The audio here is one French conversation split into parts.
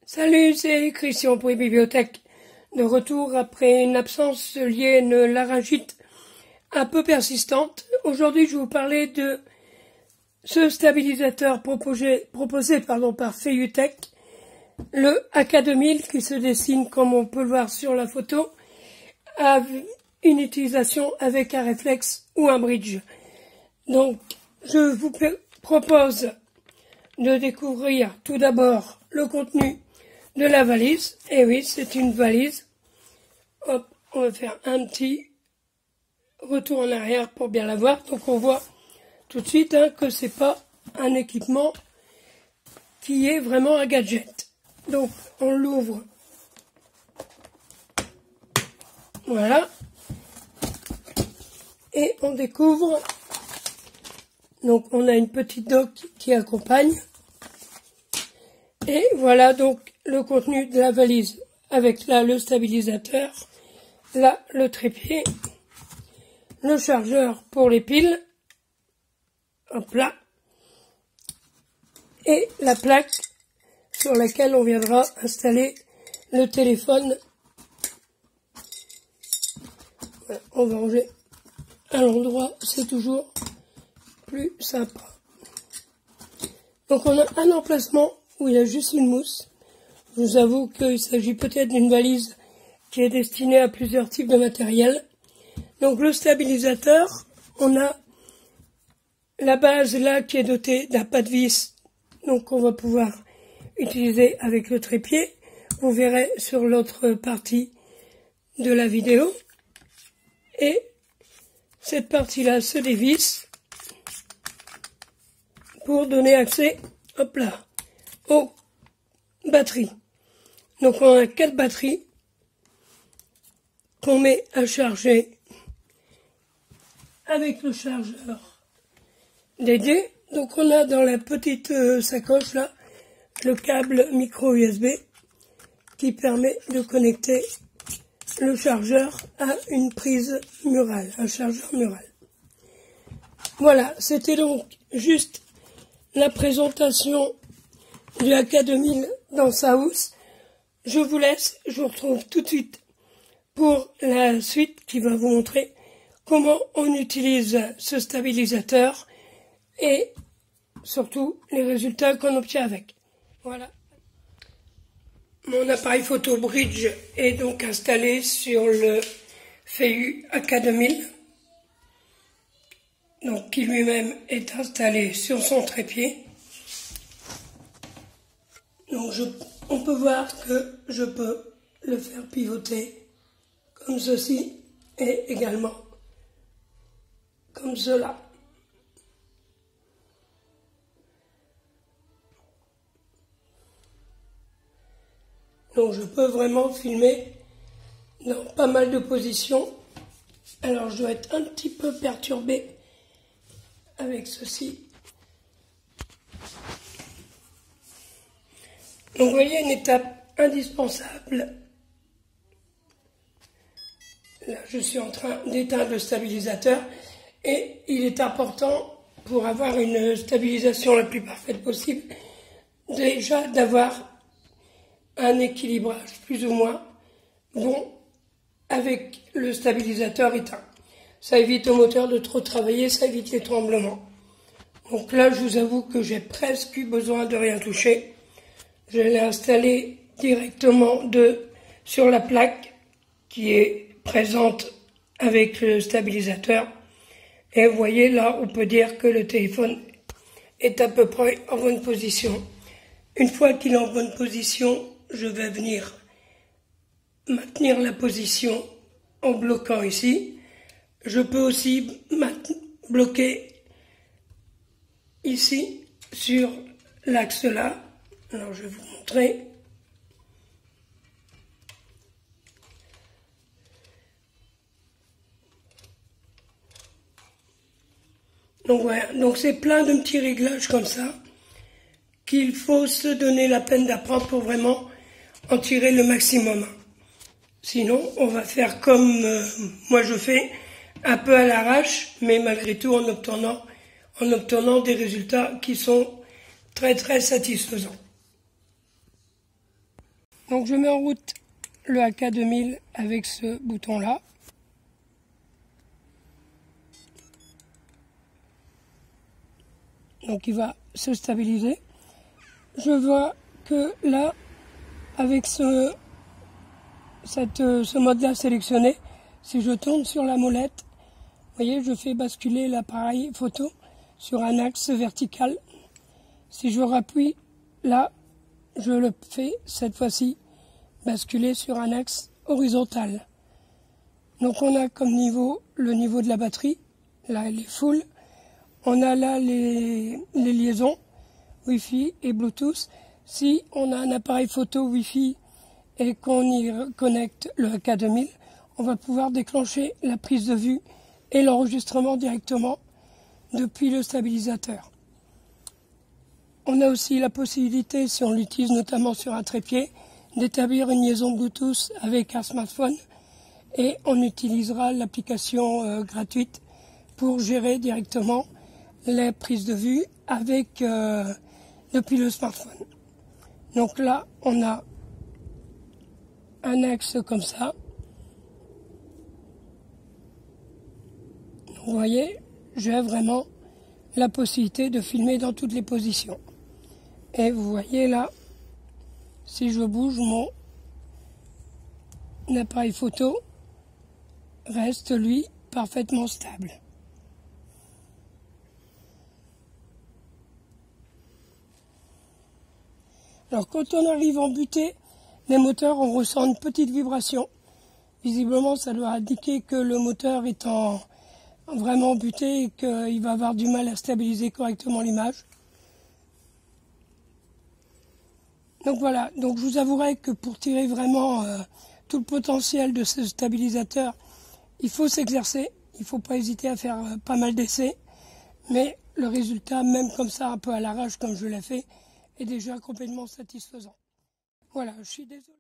Salut, c'est Christian pour les bibliothèques. De retour après une absence liée à une laryngite un peu persistante. Aujourd'hui, je vais vous parler de ce stabilisateur proposé par Feiyutech, le AK2000 qui se dessine comme on peut le voir sur la photo, à une utilisation avec un réflexe ou un bridge. Donc, je vous propose de découvrir tout d'abord le contenu de la valise. Et oui, c'est une valise. Hop, on va faire un petit retour en arrière pour bien la voir. Donc on voit tout de suite que c'est pas un équipement qui est vraiment un gadget. Donc on l'ouvre. Voilà. Et on découvre. Donc on a une petite dock qui accompagne. Et voilà donc le contenu de la valise, avec là le stabilisateur, là le trépied, le chargeur pour les piles, hop là, et la plaque sur laquelle on viendra installer le téléphone. Voilà, on va ranger à l'endroit, c'est toujours plus sympa. Donc on a un emplacement où il y a juste une mousse. Je vous avoue qu'il s'agit peut-être d'une valise qui est destinée à plusieurs types de matériel. Donc le stabilisateur, on a la base là qui est dotée d'un pas de vis, donc on va pouvoir utiliser avec le trépied. Vous verrez sur l'autre partie de la vidéo. Et cette partie-là se dévisse pour donner accès, hop là, aux batteries. Donc on a 4 batteries qu'on met à charger avec le chargeur dédié. Donc on a dans la petite sacoche là le câble micro USB qui permet de connecter le chargeur à une prise murale, un chargeur mural. Voilà, c'était donc juste la présentation du AK2000 dans sa housse. Je vous laisse, je vous retrouve tout de suite pour la suite qui va vous montrer comment on utilise ce stabilisateur et surtout les résultats qu'on obtient avec. Voilà. Mon appareil photo bridge est donc installé sur le Feiyu AK2000, donc qui lui-même est installé sur son trépied. Donc on peut voir que je peux le faire pivoter comme ceci et également comme cela. Donc je peux vraiment filmer dans pas mal de positions. Alors je dois être un petit peu perturbé avec ceci. Donc vous voyez une étape indispensable. Là je suis en train d'éteindre le stabilisateur et il est important pour avoir une stabilisation la plus parfaite possible déjà d'avoir un équilibrage plus ou moins bon avec le stabilisateur éteint. Ça évite au moteur de trop travailler, ça évite les tremblements. Donc là je vous avoue que j'ai presque eu besoin de rien toucher. Je l'ai installé directement sur la plaque qui est présente avec le stabilisateur. Et vous voyez là, on peut dire que le téléphone est à peu près en bonne position. Une fois qu'il est en bonne position, je vais venir maintenir la position en bloquant ici. Je peux aussi bloquer ici sur l'axe là. Alors je vais vous montrer. Donc voilà, donc c'est plein de petits réglages comme ça qu'il faut se donner la peine d'apprendre pour vraiment en tirer le maximum. Sinon, on va faire comme moi je fais, un peu à l'arrache, mais malgré tout en obtenant des résultats qui sont très très satisfaisants. Donc je mets en route le AK2000 avec ce bouton-là. Donc il va se stabiliser. Je vois que là, avec ce mode-là sélectionné, si je tourne sur la molette, vous voyez, je fais basculer l'appareil photo sur un axe vertical. Si je rappuie là, je le fais cette fois-ci basculer sur un axe horizontal. Donc on a comme niveau le niveau de la batterie, là elle est full. On a là les liaisons Wi-Fi et Bluetooth. Si on a un appareil photo Wi-Fi et qu'on y connecte le AK2000, on va pouvoir déclencher la prise de vue et l'enregistrement directement depuis le stabilisateur. On a aussi la possibilité, si on l'utilise notamment sur un trépied, d'établir une liaison Bluetooth avec un smartphone et on utilisera l'application gratuite pour gérer directement les prises de vue avec depuis le smartphone. Donc là, on a un axe comme ça. Donc, vous voyez, j'ai vraiment la possibilité de filmer dans toutes les positions. Et vous voyez là, si je bouge, mon appareil photo reste, lui, parfaitement stable. Alors quand on arrive en butée, les moteurs, on ressent une petite vibration. Visiblement, ça doit indiquer que le moteur est vraiment buté et qu'il va avoir du mal à stabiliser correctement l'image. Donc voilà, donc je vous avouerai que pour tirer vraiment tout le potentiel de ce stabilisateur, il faut s'exercer, il ne faut pas hésiter à faire pas mal d'essais, mais le résultat, même comme ça, un peu à l'arrache comme je l'ai fait, est déjà complètement satisfaisant. Voilà, je suis désolé.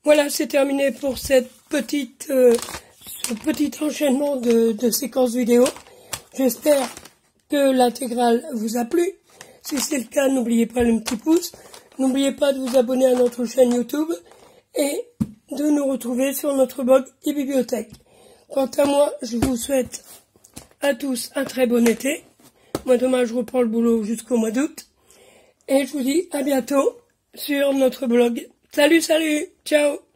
Voilà, c'est terminé pour ce petit enchaînement de séquences vidéo. J'espère que l'intégrale vous a plu. Si c'est le cas, n'oubliez pas le petit pouce. N'oubliez pas de vous abonner à notre chaîne YouTube et de nous retrouver sur notre blog e-bibliothèque. Quant à moi, je vous souhaite à tous un très bon été. Moi demain je reprends le boulot jusqu'au mois d'août. Et je vous dis à bientôt sur notre blog. Salut, ciao!